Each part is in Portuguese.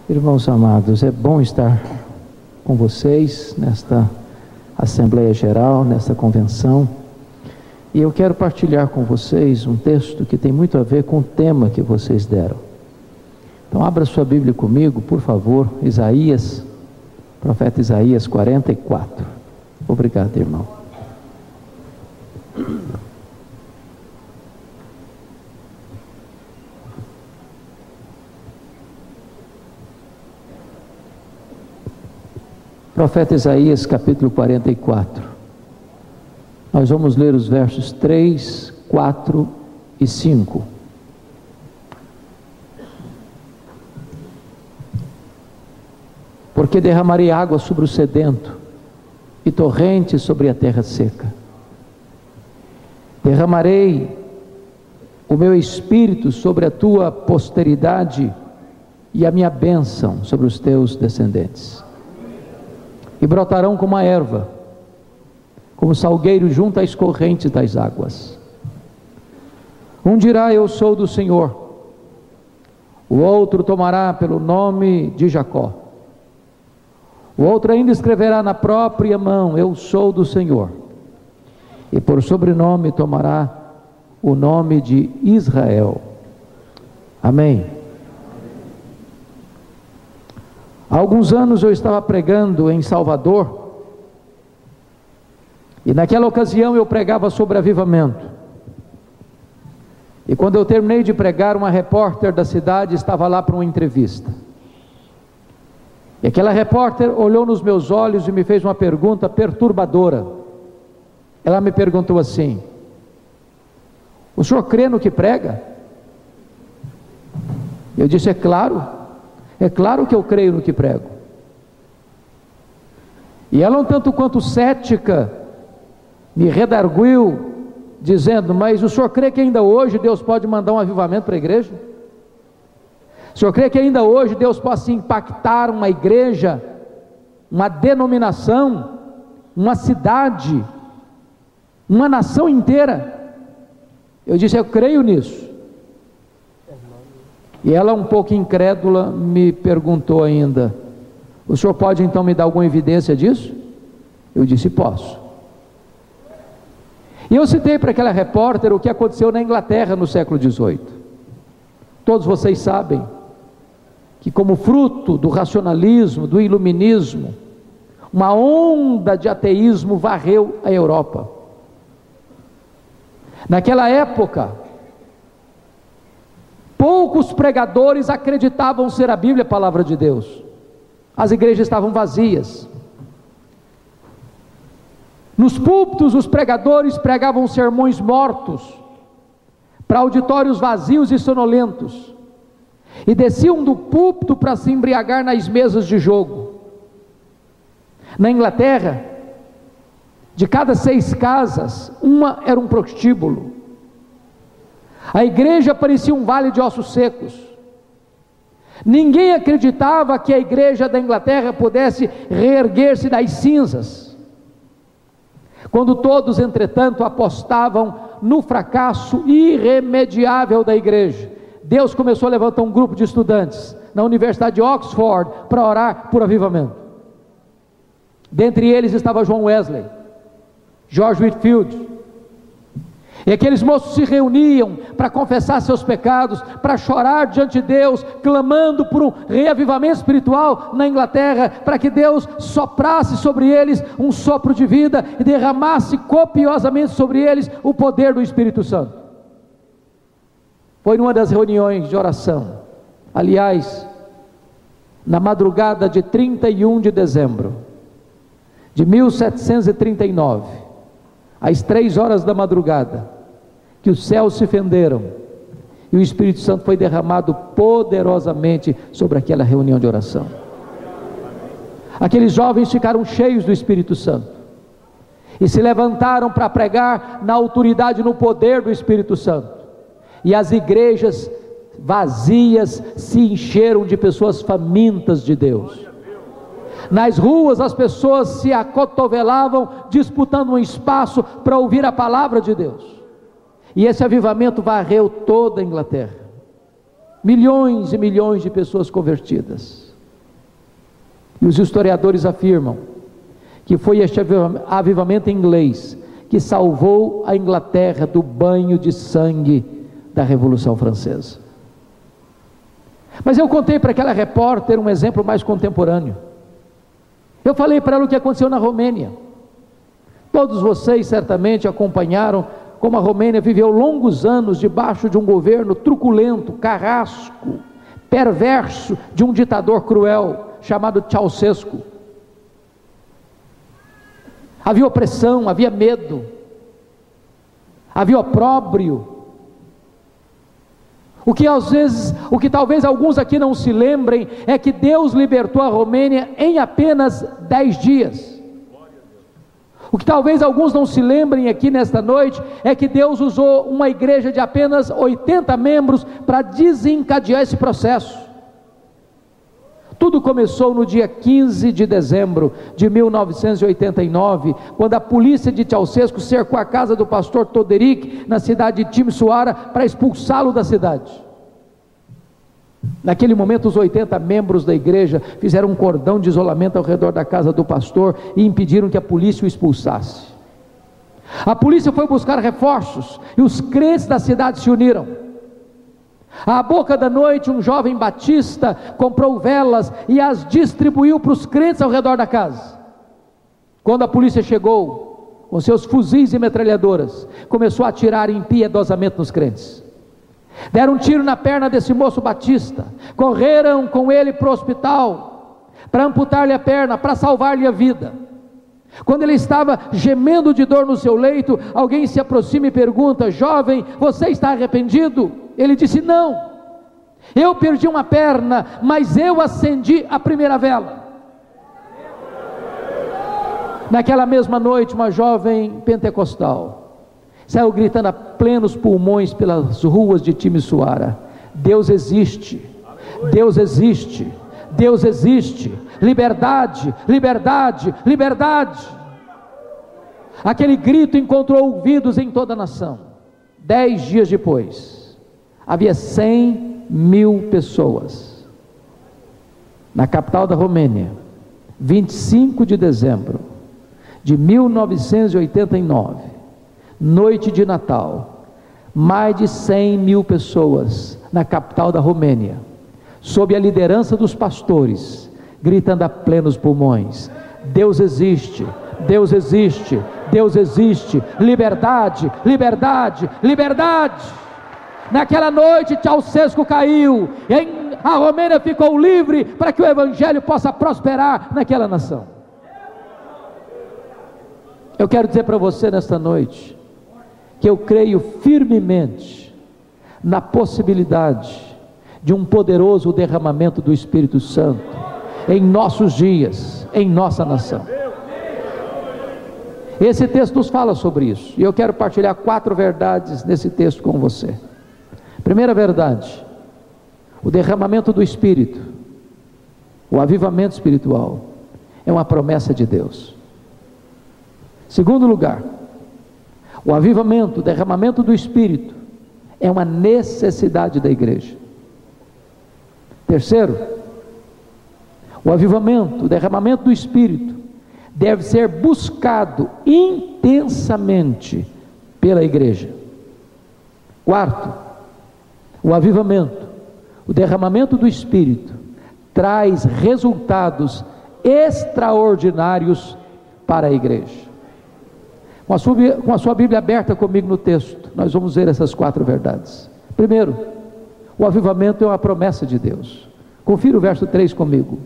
Irmãos amados, é bom estar com vocês nesta Assembleia Geral, nesta convenção, e eu quero partilhar com vocês um texto que tem muito a ver com o tema que vocês deram. Então abra sua Bíblia comigo, por favor, Isaías, profeta Isaías 44. Obrigado, irmão. Profeta Isaías, capítulo 44. Nós vamos ler os versos 3, 4 e 5. Porque derramarei água sobre o sedento e torrentes sobre a terra seca. Derramarei o meu espírito sobre a tua posteridade e a minha bênção sobre os teus descendentes. E brotarão como a erva, como salgueiro junto às correntes das águas. Um dirá: eu sou do Senhor. O outro tomará pelo nome de Jacó. O outro ainda escreverá na própria mão: eu sou do Senhor. E por sobrenome tomará o nome de Israel. Amém. Há alguns anos eu estava pregando em Salvador, e naquela ocasião eu pregava sobre avivamento. E quando eu terminei de pregar, uma repórter da cidade estava lá para uma entrevista. E aquela repórter olhou nos meus olhos e me fez uma pergunta perturbadora. Ela me perguntou assim: o senhor crê no que prega? Eu disse: é claro que eu creio no que prego. E ela, um tanto quanto cética, me redarguiu, dizendo: mas o senhor crê que ainda hoje Deus pode mandar um avivamento para a igreja? O senhor crê que ainda hoje Deus possa impactar uma igreja, uma denominação, uma cidade, uma nação inteira? Eu disse: eu creio nisso. E ela, um pouco incrédula, me perguntou ainda: o senhor pode então me dar alguma evidência disso? Eu disse: posso. E eu citei para aquela repórter o que aconteceu na Inglaterra no século XVIII. Todos vocês sabem que, como fruto do racionalismo, do iluminismo, uma onda de ateísmo varreu a Europa. Naquela época, poucos pregadores acreditavam ser a Bíblia a palavra de Deus. As igrejas estavam vazias. Nos púlpitos, os pregadores pregavam sermões mortos para auditórios vazios e sonolentos, e desciam do púlpito para se embriagar nas mesas de jogo. Na Inglaterra, de cada 6 casas, uma era um prostíbulo. A igreja parecia um vale de ossos secos. Ninguém acreditava que a igreja da Inglaterra pudesse reerguer-se das cinzas. Quando todos, entretanto, apostavam no fracasso irremediável da igreja, Deus começou a levantar um grupo de estudantes na Universidade de Oxford para orar por avivamento. Dentre eles estava John Wesley, George Whitefield. E aqueles moços se reuniam para confessar seus pecados, para chorar diante de Deus, clamando por um reavivamento espiritual na Inglaterra, para que Deus soprasse sobre eles um sopro de vida e derramasse copiosamente sobre eles o poder do Espírito Santo. Foi numa das reuniões de oração, aliás, na madrugada de 31 de dezembro de 1739, às 3 horas da madrugada, que os céus se fenderam e o Espírito Santo foi derramado poderosamente sobre aquela reunião de oração. Aqueles jovens ficaram cheios do Espírito Santo e se levantaram para pregar na autoridade e no poder do Espírito Santo, e as igrejas vazias se encheram de pessoas famintas de Deus. Nas ruas as pessoas se acotovelavam, disputando um espaço para ouvir a palavra de Deus. E esse avivamento varreu toda a Inglaterra. Milhões e milhões de pessoas convertidas. E os historiadores afirmam que foi este avivamento inglês que salvou a Inglaterra do banho de sangue da Revolução Francesa. Mas eu contei para aquela repórter um exemplo mais contemporâneo. Eu falei para ela o que aconteceu na Romênia. Todos vocês certamente acompanharam como a Romênia viveu longos anos debaixo de um governo truculento, carrasco, perverso, de um ditador cruel chamado Ceausescu. Havia opressão, havia medo, havia opróbrio. O que talvez alguns aqui não se lembrem é que Deus libertou a Romênia em apenas 10 dias. O que talvez alguns não se lembrem aqui nesta noite é que Deus usou uma igreja de apenas 80 membros para desencadear esse processo. Tudo começou no dia 15 de dezembro de 1989, quando a polícia de Ceausescu cercou a casa do pastor Toderic, na cidade de Timișoara, para expulsá-lo da cidade. Naquele momento, os 80 membros da igreja fizeram um cordão de isolamento ao redor da casa do pastor e impediram que a polícia o expulsasse. A polícia foi buscar reforços e os crentes da cidade se uniram. À boca da noite, um jovem batista comprou velas e as distribuiu para os crentes ao redor da casa. Quando a polícia chegou, com seus fuzis e metralhadoras, começou a atirar impiedosamente nos crentes. Deram um tiro na perna desse moço batista, correram com ele para o hospital, para amputar-lhe a perna, para salvar-lhe a vida. Quando ele estava gemendo de dor no seu leito, alguém se aproxima e pergunta: jovem, você está arrependido? Ele disse: não, eu perdi uma perna, mas eu acendi a primeira vela. Naquela mesma noite, uma jovem pentecostal saiu gritando a plenos pulmões pelas ruas de Timișoara: Deus existe, Deus existe, Deus existe, liberdade, liberdade, liberdade. Aquele grito encontrou ouvidos em toda a nação. 10 dias depois, havia 100.000 pessoas na capital da Romênia, 25 de dezembro de 1989, noite de Natal, mais de 100.000 pessoas na capital da Romênia, sob a liderança dos pastores, gritando a plenos pulmões: Deus existe, Deus existe, Deus existe, liberdade, liberdade, liberdade. Naquela noite Ceausescu caiu, e a Romênia ficou livre para que o evangelho possa prosperar naquela nação. Eu quero dizer para você nesta noite, que eu creio firmemente na possibilidade de um poderoso derramamento do Espírito Santo em nossos dias, em nossa nação. Esse texto nos fala sobre isso, e eu quero partilhar 4 verdades nesse texto com você. Primeira verdade: o derramamento do Espírito, o avivamento espiritual, é uma promessa de Deus. Segundo lugar, o avivamento, o derramamento do Espírito é uma necessidade da igreja. Terceiro, o avivamento, o derramamento do Espírito deve ser buscado intensamente pela igreja. Quarto, o avivamento, o derramamento do Espírito traz resultados extraordinários para a igreja. Com a sua Bíblia aberta comigo no texto, nós vamos ver essas 4 verdades. Primeiro, o avivamento é uma promessa de Deus. Confira o verso 3 comigo: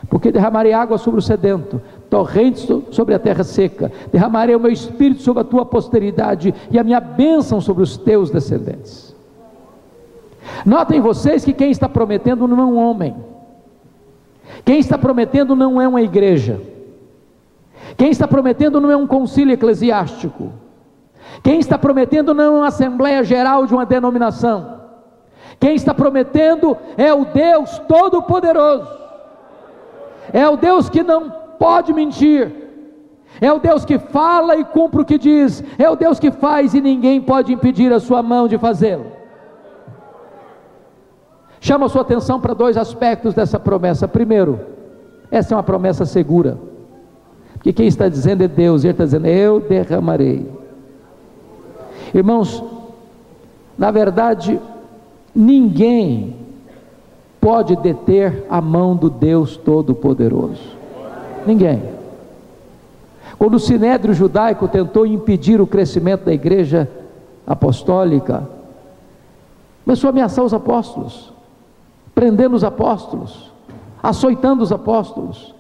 porque derramarei água sobre o sedento, torrentes sobre a terra seca, derramarei o meu espírito sobre a tua posteridade e a minha bênção sobre os teus descendentes. Notem vocês que quem está prometendo não é um homem, quem está prometendo não é uma igreja, quem está prometendo não é um concílio eclesiástico, quem está prometendo não é uma assembleia geral de uma denominação, quem está prometendo é o Deus Todo-Poderoso, é o Deus que não pode mentir, é o Deus que fala e cumpre o que diz, é o Deus que faz e ninguém pode impedir a sua mão de fazê-lo. Chama a sua atenção para 2 aspectos dessa promessa. Primeiro, Essa é uma promessa segura, porque quem está dizendo é Deus, Ele está dizendo: eu derramarei. Irmãos, na verdade, ninguém pode deter a mão do Deus Todo-Poderoso, ninguém. Quando o Sinédrio judaico tentou impedir o crescimento da igreja apostólica, começou a ameaçar os apóstolos, prendendo os apóstolos, açoitando os apóstolos.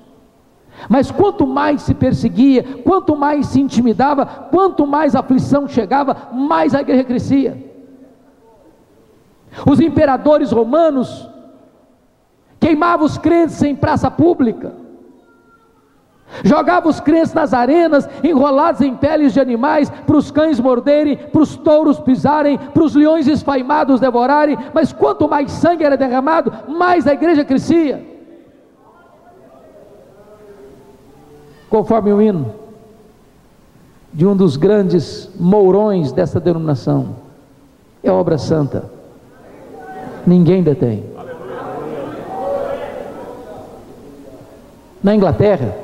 Mas quanto mais se perseguia, quanto mais se intimidava, quanto mais aflição chegava, mais a igreja crescia. Os imperadores romanos queimavam os crentes em praça pública, jogavam os crentes nas arenas, enrolados em peles de animais, para os cães morderem, para os touros pisarem, para os leões esfaimados devorarem. Mas quanto mais sangue era derramado, mais a igreja crescia. Conforme o hino de um dos grandes mourões dessa denominação, é obra santa, ninguém detém. Na Inglaterra,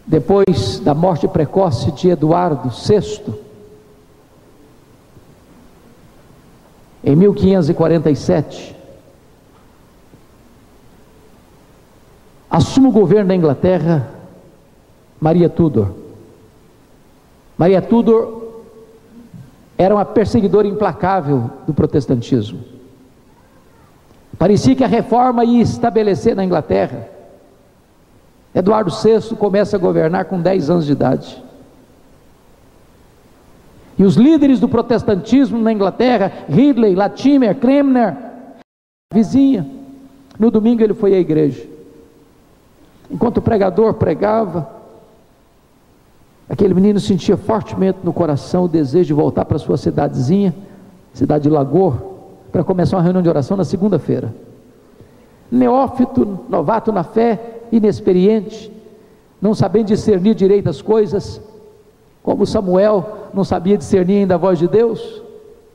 depois da morte precoce de Eduardo VI, em 1547, assume o governo da Inglaterra Maria Tudor. Maria Tudor era uma perseguidora implacável do protestantismo. Parecia que a reforma ia estabelecer na Inglaterra. Eduardo VI começa a governar com 10 anos de idade. E os líderes do protestantismo na Inglaterra, Ridley, Latimer, Cranmer, vizinha. No domingo ele foi à igreja. Enquanto o pregador pregava, aquele menino sentia fortemente no coração o desejo de voltar para sua cidadezinha, cidade de Lagoa, para começar uma reunião de oração na segunda-feira. Neófito, novato na fé, inexperiente, não sabendo discernir direito as coisas, como Samuel não sabia discernir ainda a voz de Deus,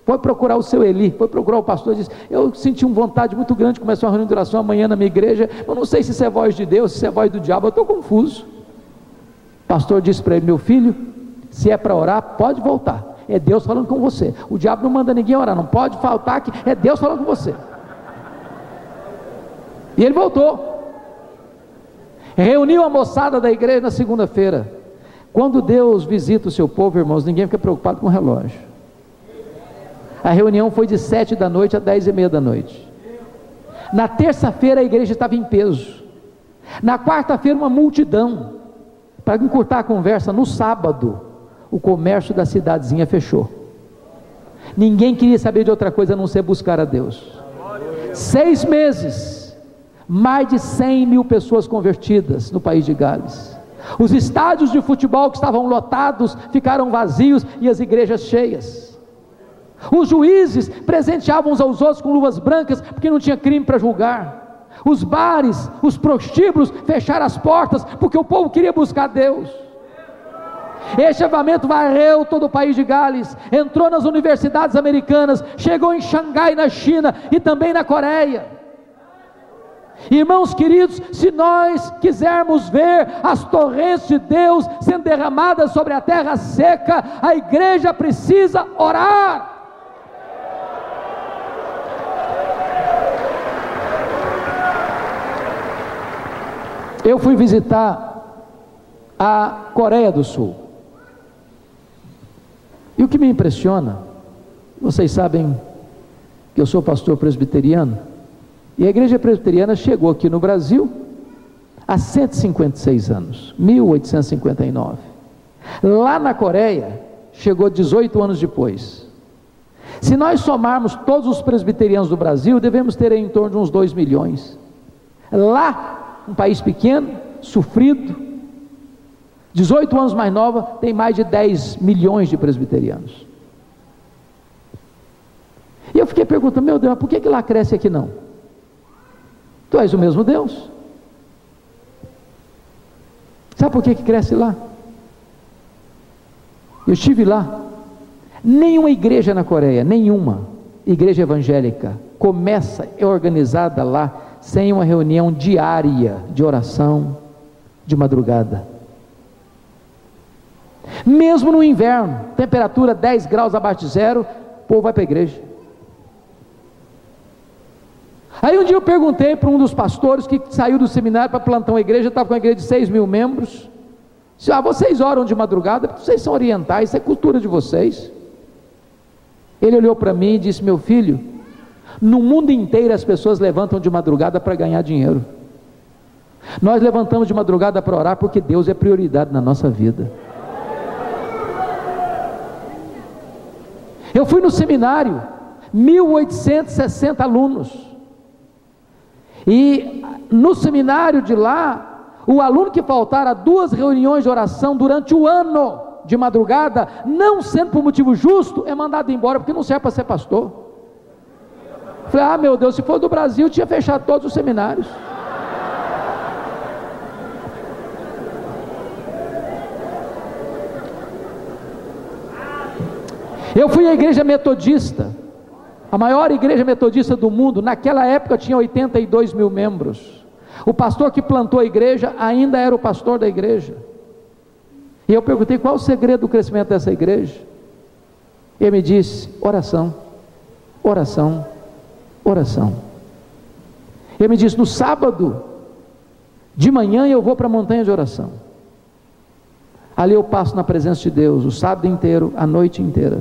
foi procurar o seu Eli, foi procurar o pastor e disse: eu senti uma vontade muito grande de começar uma reunião de oração amanhã na minha igreja, eu não sei se isso é voz de Deus, se isso é voz do diabo, eu estou confuso. O pastor disse para ele: meu filho, se é para orar, pode voltar, é Deus falando com você, o diabo não manda ninguém orar, não pode faltar, que é Deus falando com você. E ele voltou, reuniu a moçada da igreja na segunda-feira. Quando Deus visita o seu povo, irmãos, ninguém fica preocupado com o relógio. A reunião foi de 7 da noite a 10:30 da noite. Na terça-feira a igreja estava em peso. Na quarta-feira uma multidão. Para encurtar a conversa, no sábado o comércio da cidadezinha fechou. Ninguém queria saber de outra coisa a não ser buscar a Deus. 6 meses, mais de 100 mil pessoas convertidas no país de Gales. Os estádios de futebol que estavam lotados ficaram vazios e as igrejas cheias. Os juízes presenteavam uns aos outros com luvas brancas, porque não tinha crime para julgar. Os bares, os prostíbulos fecharam as portas, porque o povo queria buscar Deus. Este avivamento varreu todo o país de Gales, entrou nas universidades americanas, chegou em Xangai, na China, e também na Coreia. Irmãos queridos, se nós quisermos ver as torrentes de Deus sendo derramadas sobre a terra seca, a igreja precisa orar. Eu fui visitar a Coreia do Sul, e o que me impressiona, vocês sabem que eu sou pastor presbiteriano, e a igreja presbiteriana chegou aqui no Brasil há 156 anos, 1859. Lá na Coreia chegou 18 anos depois. Se nós somarmos todos os presbiterianos do Brasil, devemos ter em torno de uns 2 milhões. Lá, um país pequeno, sofrido, 18 anos mais nova, tem mais de 10 milhões de presbiterianos. E eu fiquei perguntando: meu Deus, por que lá cresce e aqui não? Tu és o mesmo Deus. Sabe por que cresce lá? Eu estive lá. Nenhuma igreja na Coreia, nenhuma igreja evangélica é organizada lá, sem uma reunião diária de oração, de madrugada. Mesmo no inverno, temperatura 10 graus abaixo de zero, o povo vai para a igreja. Aí um dia eu perguntei para um dos pastores que saiu do seminário para plantar uma igreja, estava com uma igreja de 6 mil membros, disse: vocês oram de madrugada, porque vocês são orientais, isso é cultura de vocês. Ele olhou para mim e disse: meu filho, no mundo inteiro as pessoas levantam de madrugada para ganhar dinheiro, nós levantamos de madrugada para orar porque Deus é prioridade na nossa vida. Eu fui no seminário, 1860 alunos, e no seminário de lá, o aluno que faltar a 2 reuniões de oração durante o ano, de madrugada, não sendo por motivo justo, é mandado embora, porque não serve para ser pastor. Falei: meu Deus, se for do Brasil, tinha fechado todos os seminários. Eu fui à igreja metodista, a maior igreja metodista do mundo. Naquela época tinha 82 mil membros. O pastor que plantou a igreja ainda era o pastor da igreja. E eu perguntei: qual o segredo do crescimento dessa igreja? Ele me disse: oração, oração, oração. Ele me disse: no sábado de manhã eu vou para a montanha de oração, ali eu passo na presença de Deus o sábado inteiro, a noite inteira.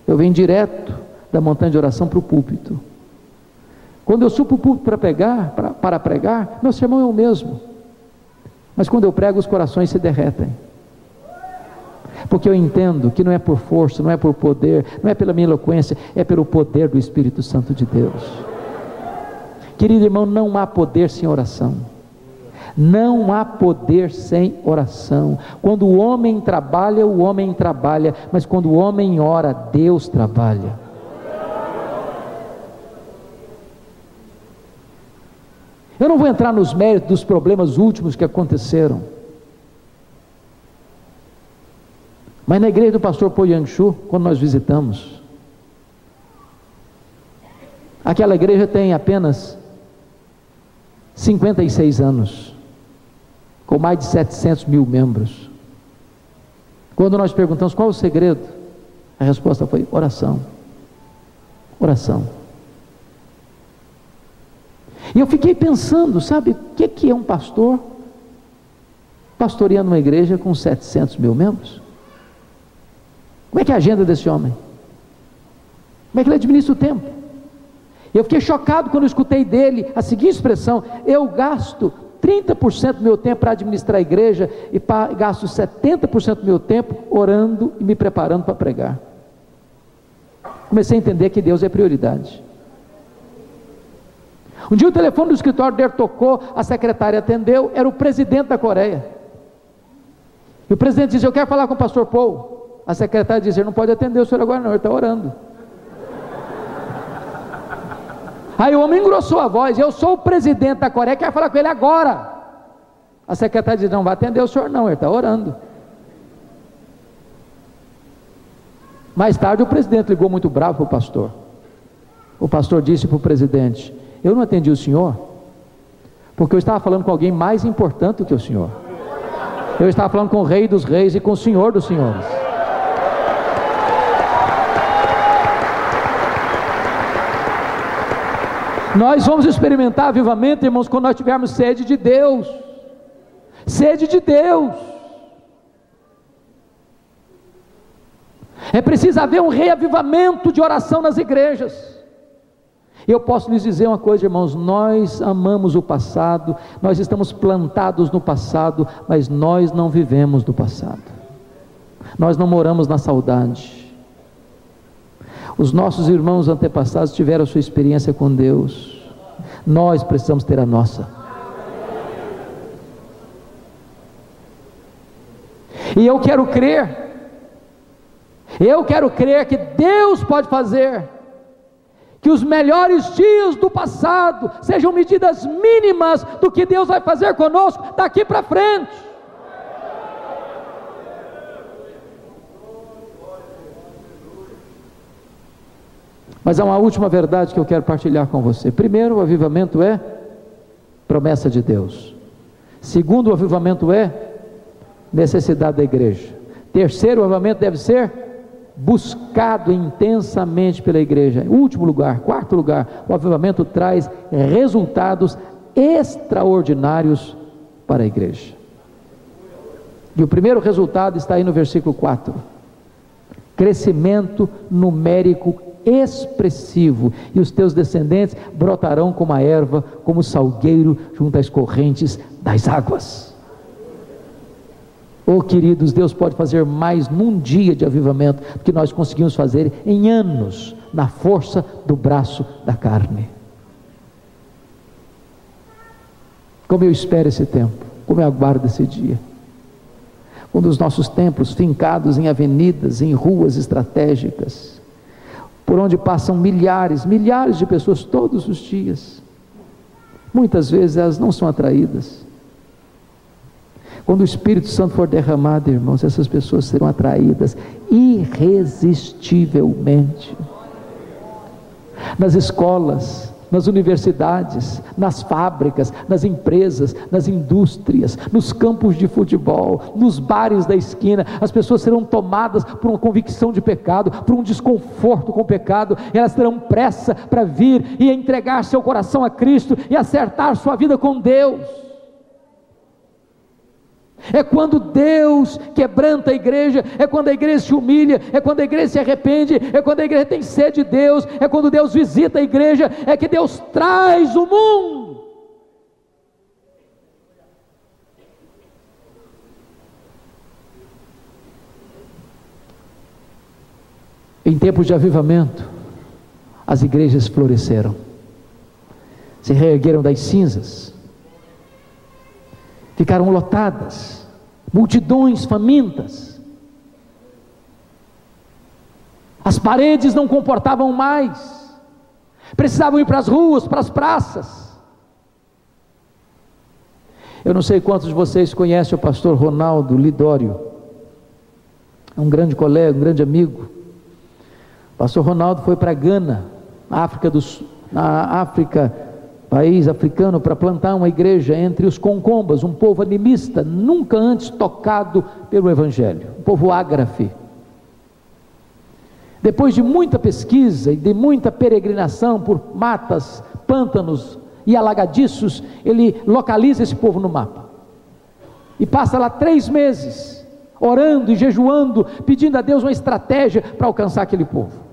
Eu venho direto da montanha de oração para o púlpito. Quando eu subo para o púlpito para pregar, meu sermão é o mesmo, mas quando eu prego, os corações se derretem, porque eu entendo que não é por força, não é por poder, não é pela minha eloquência, é pelo poder do Espírito Santo de Deus. Querido irmão, não há poder sem oração. Não há poder sem oração. Quando o homem trabalha, mas quando o homem ora, Deus trabalha. Eu não vou entrar nos méritos dos problemas últimos que aconteceram, mas na igreja do pastor Po Yang-Shu, quando nós visitamos, aquela igreja tem apenas 56 anos, com mais de 700 mil membros. Quando nós perguntamos qual é o segredo, a resposta foi: oração, oração. E eu fiquei pensando, sabe, o que é um pastor pastoreando uma igreja com 700 mil membros? Como é que é a agenda desse homem? Como é que ele administra o tempo? Eu fiquei chocado quando eu escutei dele a seguinte expressão: eu gasto 30% do meu tempo para administrar a igreja e gasto 70% do meu tempo orando e me preparando para pregar. Comecei a entender que Deus é prioridade. Um dia o telefone do escritório dele tocou, a secretária atendeu, era o presidente da Coreia. E o presidente disse: eu quero falar com o pastor Paul. A secretária disse: ele não pode atender o senhor agora não, ele está orando. Aí o homem engrossou a voz: eu sou o presidente da Coreia, quero falar com ele agora. A secretária disse: não vai atender o senhor não, ele está orando. Mais tarde o presidente ligou muito bravo para o pastor. O pastor disse para o presidente: eu não atendi o senhor porque eu estava falando com alguém mais importante do que o senhor. Eu estava falando com o rei dos reis e com o senhor dos senhores. Nós vamos experimentar avivamento, irmãos, quando nós tivermos sede de Deus. Sede de Deus. É preciso haver um reavivamento de oração nas igrejas. Eu posso lhes dizer uma coisa, irmãos: nós amamos o passado, nós estamos plantados no passado, mas nós não vivemos do passado, nós não moramos na saudade. Os nossos irmãos antepassados tiveram a sua experiência com Deus, nós precisamos ter a nossa. E eu quero crer que Deus pode fazer que os melhores dias do passado sejam medidas mínimas do que Deus vai fazer conosco daqui para frente. Mas há uma última verdade que eu quero partilhar com você. Primeiro, o avivamento é promessa de Deus. Segundo, o avivamento é necessidade da igreja. Terceiro, o avivamento deve ser buscado intensamente pela igreja. Último lugar, quarto lugar, o avivamento traz resultados extraordinários para a igreja. E o primeiro resultado está aí no versículo 4: crescimento numérico expressivo, e os teus descendentes brotarão como a erva, como o salgueiro junto às correntes das águas. Oh queridos, Deus pode fazer mais num dia de avivamento do que nós conseguimos fazer em anos, na força do braço da carne. Como eu espero esse tempo, como eu aguardo esse dia, quando os nossos templos fincados em avenidas, em ruas estratégicas, por onde passam milhares de pessoas todos os dias, muitas vezes elas não são atraídas. Quando o Espírito Santo for derramado, irmãos, essas pessoas serão atraídas irresistivelmente. Nas escolas, nas universidades, nas fábricas, nas empresas, nas indústrias, nos campos de futebol, nos bares da esquina, as pessoas serão tomadas por uma convicção de pecado, por um desconforto com o pecado, e elas terão pressa para vir e entregar seu coração a Cristo e acertar sua vida com Deus. É quando Deus quebranta a igreja, é quando a igreja se humilha, é quando a igreja se arrepende, é quando a igreja tem sede de Deus, é quando Deus visita a igreja, é que Deus traz o mundo. Em tempos de avivamento, as igrejas floresceram, se reergueram das cinzas, ficaram lotadas, multidões famintas, as paredes não comportavam mais, precisavam ir para as ruas, para as praças. Eu não sei quantos de vocês conhecem o pastor Ronaldo Lidório, é um grande colega, um grande amigo. O pastor Ronaldo foi para Gana, na África, país africano, para plantar uma igreja entre os concombas, um povo animista, nunca antes tocado pelo Evangelho, um povo ágrafe. Depois de muita pesquisa e de muita peregrinação por matas, pântanos e alagadiços, ele localiza esse povo no mapa, e passa lá 3 meses, orando e jejuando, pedindo a Deus uma estratégia para alcançar aquele povo.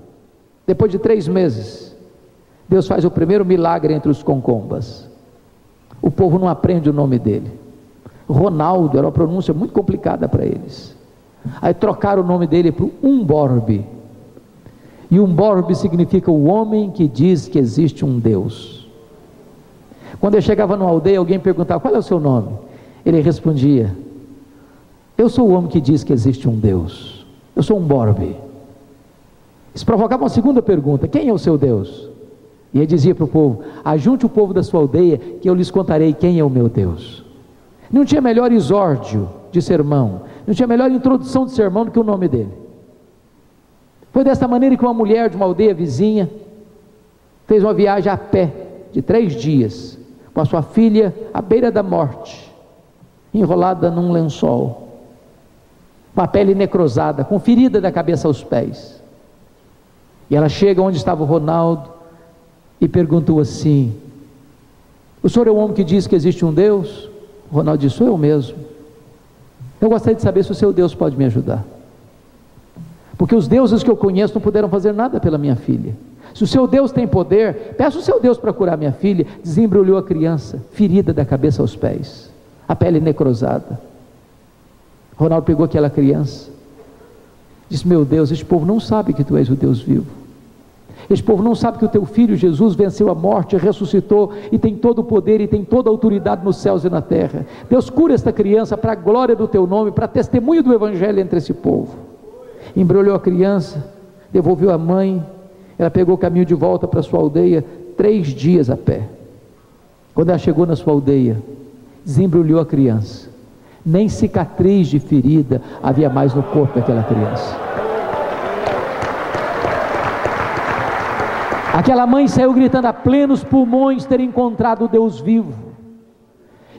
Depois de 3 meses, Deus faz o primeiro milagre entre os concombas. O povo não aprende o nome dele. Ronaldo era uma pronúncia muito complicada para eles. Aí trocaram o nome dele para Umborbe. E Umborbe significa o homem que diz que existe um Deus. Quando eu chegava numa aldeia, alguém perguntava: qual é o seu nome? Ele respondia: eu sou o homem que diz que existe um Deus. Eu sou Umborbe. Isso provocava uma segunda pergunta: quem é o seu Deus? E ele dizia para o povo: ajunte o povo da sua aldeia, que eu lhes contarei quem é o meu Deus. Não tinha melhor exórdio de sermão, não tinha melhor introdução de sermão do que o nome dele. Foi dessa maneira que uma mulher de uma aldeia vizinha fez uma viagem a pé de 3 dias, com a sua filha à beira da morte, enrolada num lençol, com a pele necrosada, com ferida da cabeça aos pés. E ela chega onde estava o Ronaldo e perguntou assim: o senhor é o homem que diz que existe um Deus? O Ronaldo disse: sou eu mesmo. Eu gostaria de saber se o seu Deus pode me ajudar, porque os deuses que eu conheço não puderam fazer nada pela minha filha. Se o seu Deus tem poder, peça o seu Deus para curar minha filha. Desembrulhou a criança, ferida da cabeça aos pés, a pele necrosada. Ronaldo pegou aquela criança, disse: meu Deus, este povo não sabe que tu és o Deus vivo. Este povo não sabe que o teu filho Jesus venceu a morte, ressuscitou e tem todo o poder e tem toda a autoridade nos céus e na terra. Deus, cura esta criança para a glória do teu nome, para testemunho do evangelho entre esse povo. Embrulhou a criança, devolveu a mãe. Ela pegou o caminho de volta para sua aldeia, 3 dias a pé. Quando ela chegou na sua aldeia, desembrulhou a criança. Nem cicatriz de ferida havia mais no corpo daquela criança. Aquela mãe saiu gritando a plenos pulmões ter encontrado o Deus vivo.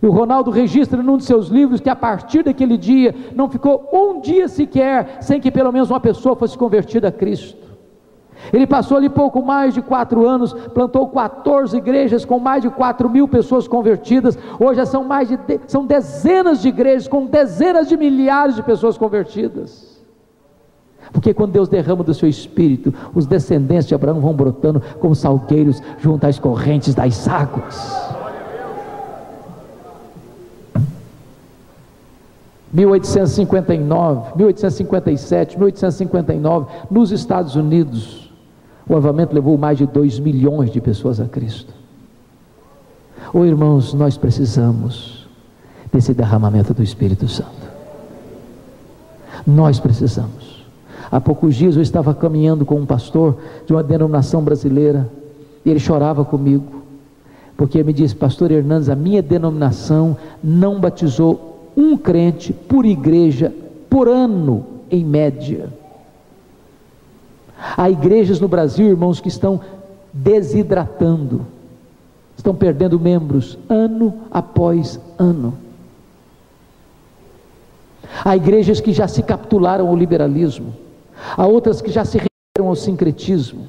E o Ronaldo registra num de seus livros que a partir daquele dia não ficou um dia sequer sem que pelo menos uma pessoa fosse convertida a Cristo. Ele passou ali pouco mais de 4 anos, plantou 14 igrejas com mais de 4.000 pessoas convertidas. Hoje são dezenas de igrejas com dezenas de milhares de pessoas convertidas. Porque quando Deus derrama do seu espírito, os descendentes de Abraão vão brotando como salgueiros junto às correntes das águas. 1859, 1857, 1859, nos Estados Unidos, o avivamento levou mais de 2 milhões de pessoas a Cristo. Irmãos, nós precisamos desse derramamento do Espírito Santo. Nós precisamos. Há poucos dias eu estava caminhando com um pastor de uma denominação brasileira, e ele chorava comigo, porque ele me disse: pastor Hernandes, a minha denominação não batizou um crente por igreja por ano, em média. Há igrejas no Brasil, irmãos, que estão desidratando, estão perdendo membros ano após ano. Há igrejas que já se capitularam ao liberalismo, há outras que já se renderam ao sincretismo,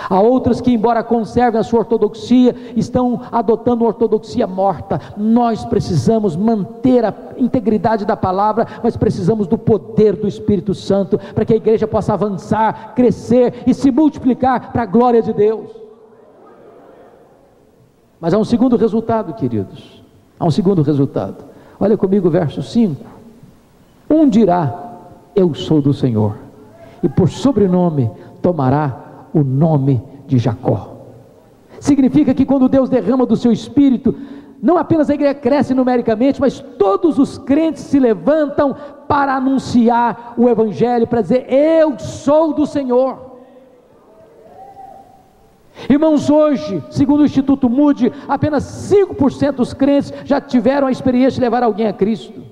há outras que, embora conservem a sua ortodoxia, estão adotando uma ortodoxia morta. Nós precisamos manter a integridade da palavra, mas precisamos do poder do Espírito Santo, para que a igreja possa avançar, crescer e se multiplicar para a glória de Deus. Mas há um segundo resultado, queridos, há um segundo resultado. Olha comigo o verso 5, um dirá: eu sou do Senhor, e por sobrenome tomará o nome de Jacó. Significa que quando Deus derrama do seu Espírito, não apenas a igreja cresce numericamente, mas todos os crentes se levantam para anunciar o Evangelho, para dizer: eu sou do Senhor. Irmãos, hoje, segundo o Instituto Moody, apenas 5% dos crentes já tiveram a experiência de levar alguém a Cristo.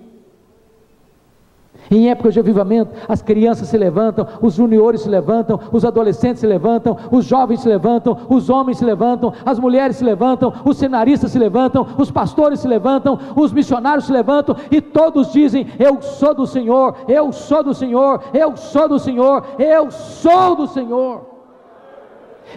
Em épocas de avivamento, as crianças se levantam, os juniores se levantam, os adolescentes se levantam, os jovens se levantam, os homens se levantam, as mulheres se levantam, os seminaristas se levantam, os pastores se levantam, os missionários se levantam, e todos dizem: eu sou do Senhor, eu sou do Senhor, eu sou do Senhor, eu sou do Senhor.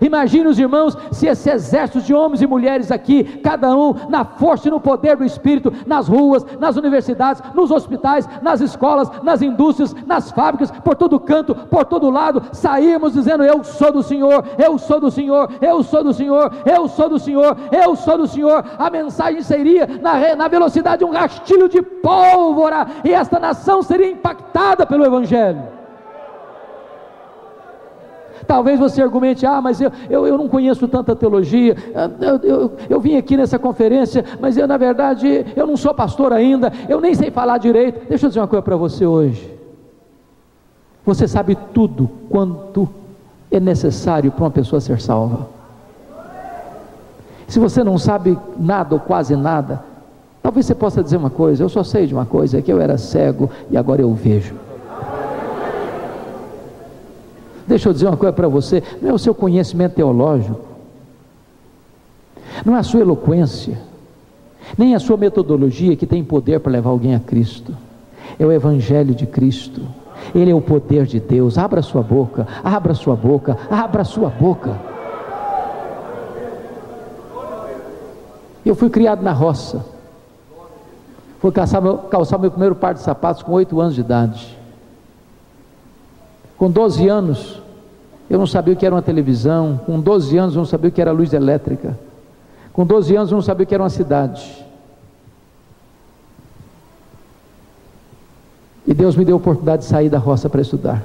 Imagine os irmãos, se esse exército de homens e mulheres aqui, cada um na força e no poder do Espírito, nas ruas, nas universidades, nos hospitais, nas escolas, nas indústrias, nas fábricas, por todo canto, por todo lado, sairmos dizendo: eu sou do Senhor, eu sou do Senhor, eu sou do Senhor, eu sou do Senhor, eu sou do Senhor. A mensagem seria na velocidade de um rastilho de pólvora, e esta nação seria impactada pelo Evangelho. Talvez você argumente: mas eu não conheço tanta teologia, eu vim aqui nessa conferência, mas na verdade eu não sou pastor ainda, eu nem sei falar direito. Deixa eu dizer uma coisa para você hoje: você sabe tudo quanto é necessário para uma pessoa ser salva. Se você não sabe nada ou quase nada, talvez você possa dizer uma coisa: eu só sei de uma coisa, é que eu era cego e agora eu vejo. Deixa eu dizer uma coisa para você: não é o seu conhecimento teológico, não é a sua eloquência, nem a sua metodologia que tem poder para levar alguém a Cristo. É o Evangelho de Cristo. Ele é o poder de Deus. Abra sua boca, abra sua boca, abra sua boca. Eu fui criado na roça, fui calçar meu primeiro par de sapatos com 8 anos de idade. Com 12 anos, eu não sabia o que era uma televisão. Com 12 anos, eu não sabia o que era luz elétrica. Com 12 anos, eu não sabia o que era uma cidade. E Deus me deu a oportunidade de sair da roça para estudar.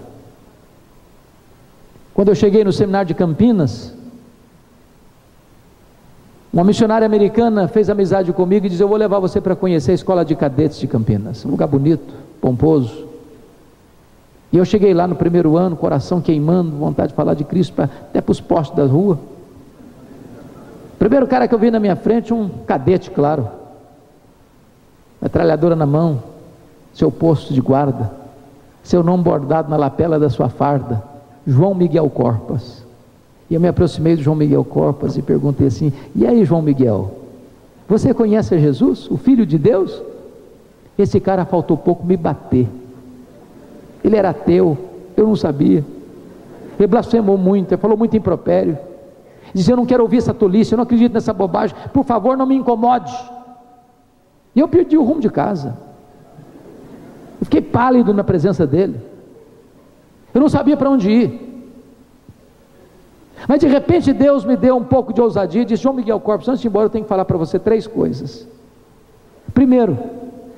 Quando eu cheguei no seminário de Campinas, uma missionária americana fez amizade comigo e disse: eu vou levar você para conhecer a escola de cadetes de Campinas. Um lugar bonito, pomposo. E eu cheguei lá no primeiro ano, coração queimando, vontade de falar de Cristo até para os postes da rua. Primeiro cara que eu vi na minha frente, um cadete, claro, metralhadora na mão, seu posto de guarda, seu nome bordado na lapela da sua farda: João Miguel Corpas. E eu me aproximei do João Miguel Corpas e perguntei assim: e aí, João Miguel, você conhece a Jesus, o Filho de Deus? Esse cara faltou pouco me bater. Ele era ateu, eu não sabia. Ele blasfemou muito, ele falou muito impropério. Dizia: eu não quero ouvir essa tolice, eu não acredito nessa bobagem, por favor não me incomode. E eu perdi o rumo de casa. Eu fiquei pálido na presença dele. Eu não sabia para onde ir. Mas de repente Deus me deu um pouco de ousadia e disse: João Miguel Corpos, antes de ir embora eu tenho que falar para você 3 coisas. Primeiro,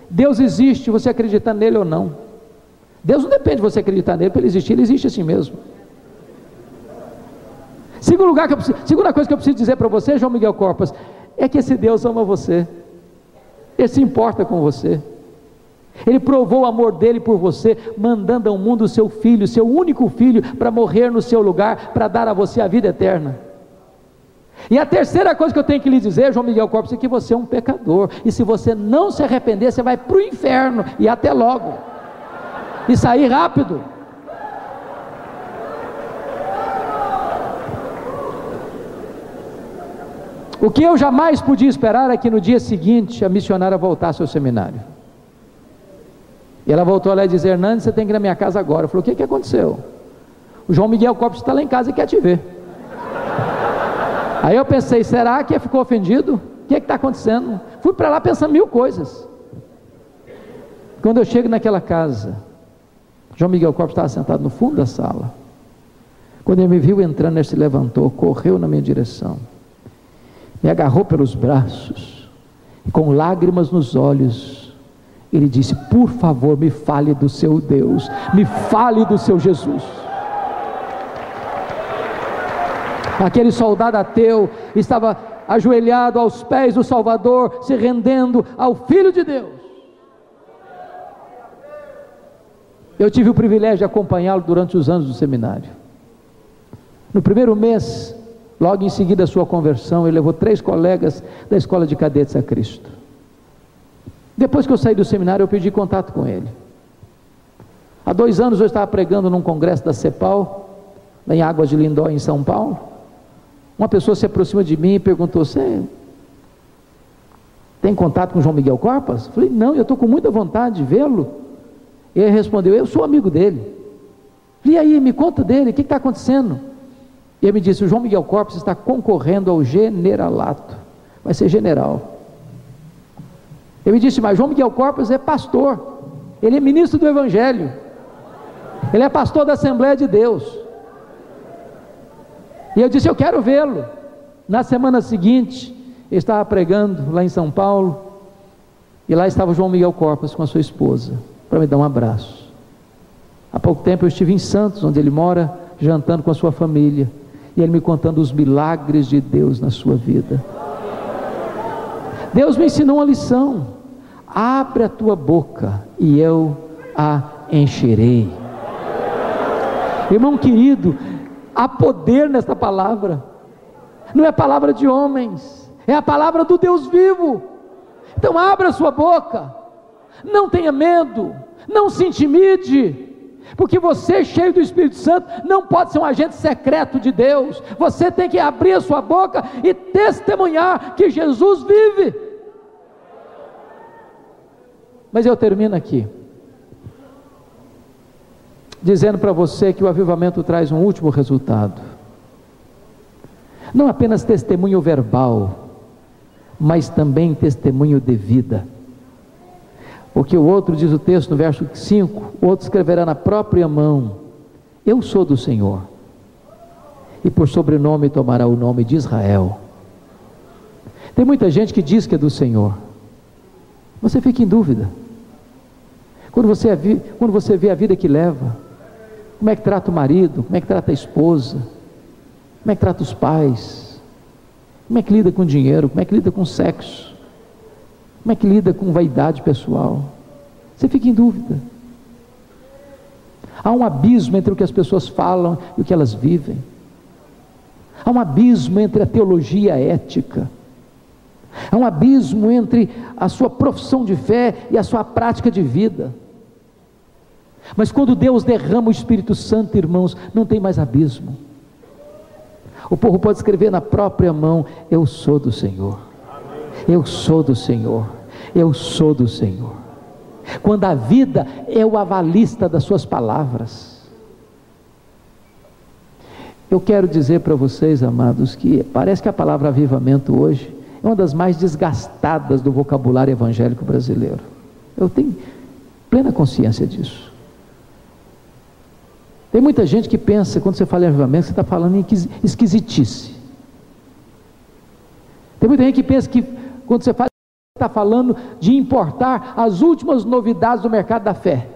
Deus existe, você acreditando nele ou não. Deus não depende de você acreditar nele para ele existir, ele existe assim mesmo. Segunda coisa que eu preciso dizer para você, João Miguel Corpos, é que esse Deus ama você. Ele se importa com você. Ele provou o amor dele por você, mandando ao mundo o seu filho, seu único filho, para morrer no seu lugar, para dar a você a vida eterna. E a terceira coisa que eu tenho que lhe dizer, João Miguel Corpos, é que você é um pecador, e se você não se arrepender, você vai para o inferno, e até logo, e sair rápido. O que eu jamais podia esperar é que no dia seguinte a missionária voltasse ao seminário. E ela voltou lá e disse: Hernandes, você tem que ir na minha casa agora. Eu falei: o que aconteceu? O João Miguel Corpos está lá em casa e quer te ver. Aí eu pensei: será que ficou ofendido? O que está acontecendo? Fui para lá pensando 1000 coisas. Quando eu chego naquela casa, João Miguel Corpos estava sentado no fundo da sala. Quando ele me viu entrando, ele se levantou, correu na minha direção, me agarrou pelos braços, e com lágrimas nos olhos, ele disse: por favor, me fale do seu Deus, me fale do seu Jesus. Aquele soldado ateu estava ajoelhado aos pés do Salvador, se rendendo ao Filho de Deus. Eu tive o privilégio de acompanhá-lo durante os anos do seminário. No primeiro mês, logo em seguida a sua conversão, ele levou 3 colegas da escola de cadetes a Cristo. Depois que eu saí do seminário, eu pedi contato com ele. Há 2 anos eu estava pregando num congresso da CEPAL, lá em Águas de Lindóia, em São Paulo. Uma pessoa se aproxima de mim e perguntou: você tem contato com João Miguel Corpos? Eu falei: não, eu estou com muita vontade de vê-lo. Ele respondeu: eu sou amigo dele. E aí, me conta dele, o que está acontecendo? E ele me disse: o João Miguel Corpos está concorrendo ao generalato, vai ser general. Ele me disse: mas João Miguel Corpos é pastor, ele é ministro do Evangelho, ele é pastor da Assembleia de Deus. E eu disse: eu quero vê-lo. Na semana seguinte, ele estava pregando lá em São Paulo, e lá estava o João Miguel Corpos com a sua esposa, para me dar um abraço. Há pouco tempo eu estive em Santos, onde ele mora, jantando com a sua família, e ele me contando os milagres de Deus na sua vida. Deus me ensinou uma lição: abre a tua boca e eu a encherei. Irmão querido, há poder nesta palavra. Não é palavra de homens, é a palavra do Deus vivo. Então abra a sua boca, não tenha medo, não se intimide, porque você, cheio do Espírito Santo, não pode ser um agente secreto de Deus. Você tem que abrir a sua boca e testemunhar que Jesus vive. Mas eu termino aqui dizendo para você que o avivamento traz um último resultado. Não apenas testemunho verbal, mas também testemunho de vida. Porque o outro, diz o texto no verso 5, o outro escreverá na própria mão: eu sou do Senhor, e por sobrenome tomará o nome de Israel. Tem muita gente que diz que é do Senhor. Você fica em dúvida. Quando você vê a vida que leva, como é que trata o marido, como é que trata a esposa, como é que trata os pais, como é que lida com o dinheiro, como é que lida com o sexo, como é que lida com vaidade pessoal, você fica em dúvida. Há um abismo entre o que as pessoas falam e o que elas vivem. Há um abismo entre a teologia e a ética. Há um abismo entre a sua profissão de fé e a sua prática de vida. Mas quando Deus derrama o Espírito Santo, irmãos, não tem mais abismo. O povo pode escrever na própria mão: eu sou do Senhor, eu sou do Senhor, eu sou do Senhor. Quando a vida é o avalista das suas palavras. Eu quero dizer para vocês, amados, que parece que a palavra avivamento hoje é uma das mais desgastadas do vocabulário evangélico brasileiro. Eu tenho plena consciência disso. Tem muita gente que pensa, quando você fala em avivamento, você está falando em esquisitice. Tem muita gente que pensa que quando você fala, está falando de importar as últimas novidades do mercado da fé.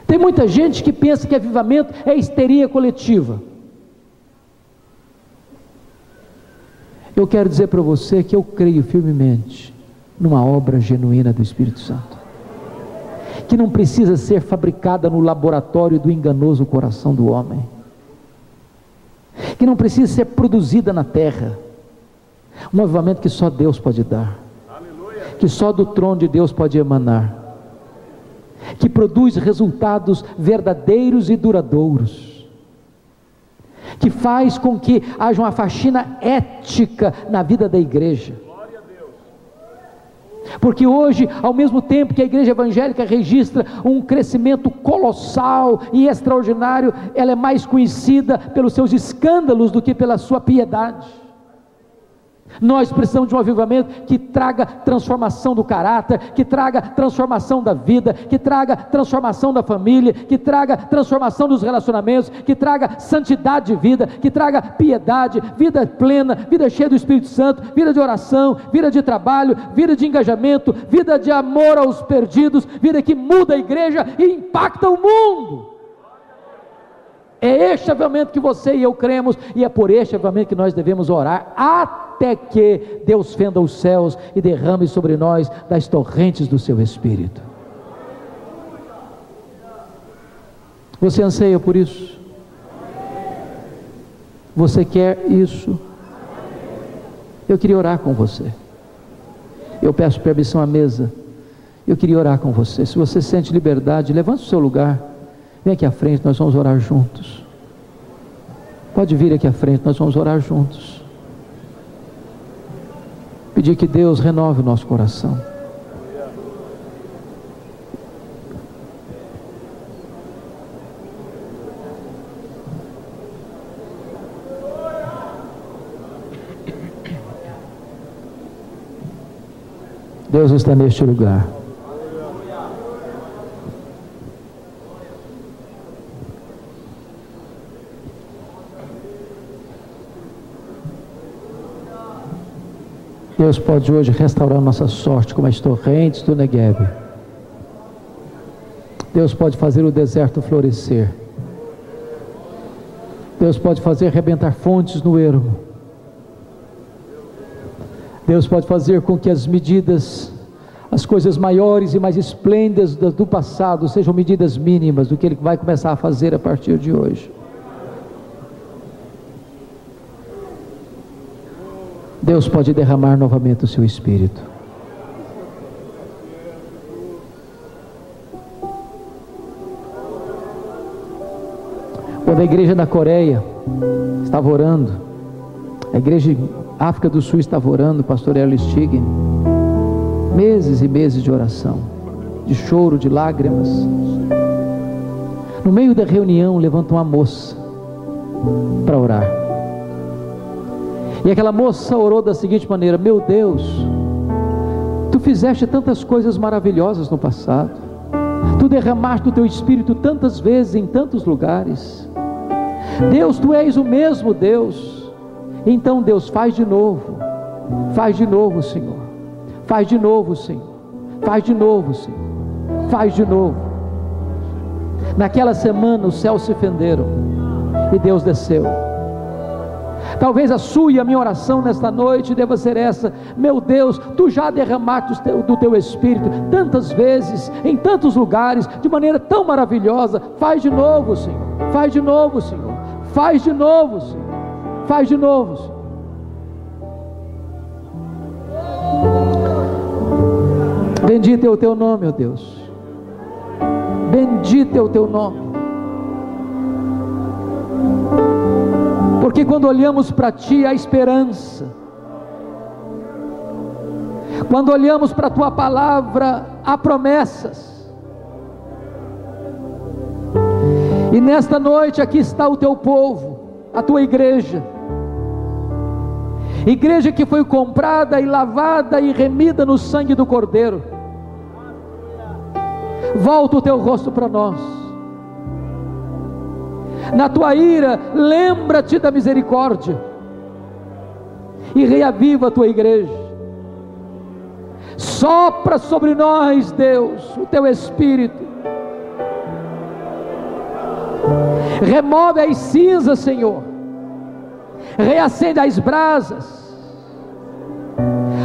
Tem muita gente que pensa que avivamento é histeria coletiva. Eu quero dizer para você que eu creio firmemente numa obra genuína do Espírito Santo, que não precisa ser fabricada no laboratório do enganoso coração do homem, que não precisa ser produzida na terra. Um avivamento que só Deus pode dar, que só do trono de Deus pode emanar, que produz resultados verdadeiros e duradouros, que faz com que haja uma faxina ética na vida da igreja. Porque hoje, ao mesmo tempo que a igreja evangélica registra um crescimento colossal e extraordinário, ela é mais conhecida pelos seus escândalos do que pela sua piedade. Nós precisamos de um avivamento que traga transformação do caráter, que traga transformação da vida, que traga transformação da família, que traga transformação dos relacionamentos, que traga santidade de vida, que traga piedade, vida plena, vida cheia do Espírito Santo, vida de oração, vida de trabalho, vida de engajamento, vida de amor aos perdidos, vida que muda a igreja e impacta o mundo. É este avivamento que você e eu cremos, e é por este avivamento que nós devemos orar, até que Deus fenda os céus e derrame sobre nós das torrentes do seu Espírito. Você anseia por isso? Você quer isso? Eu queria orar com você. Eu peço permissão à mesa. Eu queria orar com você. Se você sente liberdade, levante o seu lugar. Vem aqui à frente, nós vamos orar juntos. Pode vir aqui à frente, nós vamos orar juntos. Pedir que Deus renove o nosso coração. Deus está neste lugar. Deus pode hoje restaurar nossa sorte como as torrentes do Negueb. Deus pode fazer o deserto florescer. Deus pode fazer arrebentar fontes no ermo. Deus pode fazer com que as medidas, as coisas maiores e mais esplêndidas do passado sejam medidas mínimas do que Ele vai começar a fazer a partir de hoje. Deus pode derramar novamente o seu Espírito. Quando a igreja da Coreia estava orando, a igreja de África do Sul estava orando, o pastor Erle Stigen, meses e meses de oração, de choro, de lágrimas. No meio da reunião levanta uma moça para orar. E aquela moça orou da seguinte maneira: meu Deus, Tu fizeste tantas coisas maravilhosas no passado, Tu derramaste o Teu Espírito tantas vezes em tantos lugares. Deus, Tu és o mesmo Deus. Então Deus, faz de novo, Senhor, faz de novo, Senhor, faz de novo, Senhor, faz de novo. Naquela semana os céus se fenderam e Deus desceu. Talvez a sua e a minha oração nesta noite deva ser essa: meu Deus, Tu já derramaste do Teu Espírito tantas vezes, em tantos lugares, de maneira tão maravilhosa. Faz de novo, Senhor, faz de novo, Senhor, faz de novo, Senhor, faz de novo, Senhor. Bendito é o Teu nome, ó Deus, bendito é o Teu nome. porque quando olhamos para Ti há esperança, quando olhamos para a Tua palavra há promessas. E nesta noite aqui está o Teu povo, a Tua igreja, igreja que foi comprada e lavada e remida no sangue do Cordeiro. Volta o Teu rosto para nós, na Tua ira lembra-te da misericórdia e reaviva a Tua igreja. Sopra sobre nós, Deus, o Teu Espírito, remove as cinzas, Senhor, reacende as brasas,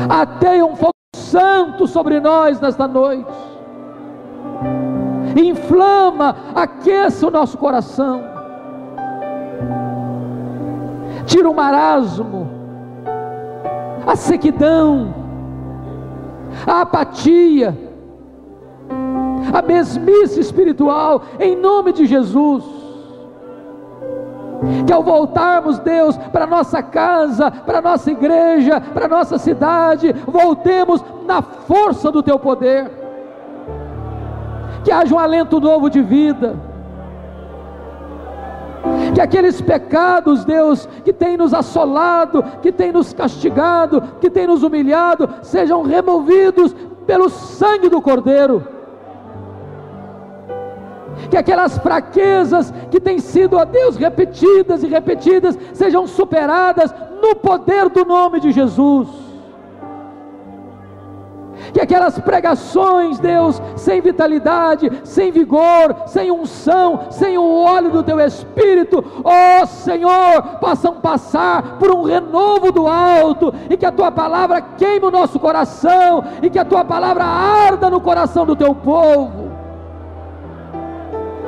ateia um fogo santo sobre nós nesta noite, inflama, aqueça o nosso coração, tira o marasmo, a sequidão, a apatia, a mesmice espiritual, em nome de Jesus. Que ao voltarmos, Deus, para nossa casa, para nossa igreja, para nossa cidade, voltemos na força do Teu poder, que haja um alento novo de vida, que aqueles pecados, Deus, que tem nos assolado, que tem nos castigado, que tem nos humilhado, sejam removidos pelo sangue do Cordeiro, que aquelas fraquezas que têm sido, ó Deus, repetidas e repetidas, sejam superadas no poder do nome de Jesus. Que aquelas pregações, Deus, sem vitalidade, sem vigor, sem unção, sem o óleo do Teu Espírito, ó Senhor, possam passar por um renovo do alto, e que a Tua palavra queime o nosso coração, e que a Tua palavra arda no coração do Teu povo.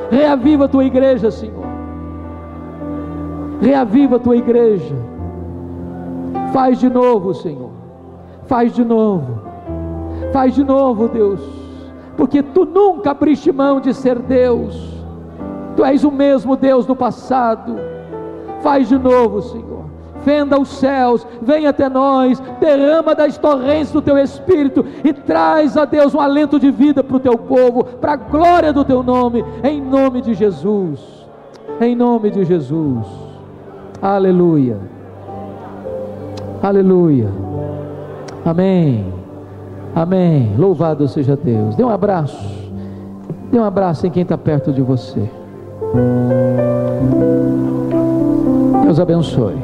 Reaviva a Tua igreja, Senhor, reaviva a Tua igreja, faz de novo, Senhor, faz de novo, faz de novo, Deus, porque Tu nunca abriste mão de ser Deus, Tu és o mesmo Deus do passado. Faz de novo, Senhor, fenda os céus, vem até nós, derrama das torrentes do Teu Espírito, e traz a Deus um alento de vida para o Teu povo, para a glória do Teu nome, em nome de Jesus, em nome de Jesus, aleluia, aleluia, amém, amém, louvado seja Deus. Dê um abraço em quem está perto de você. Deus abençoe.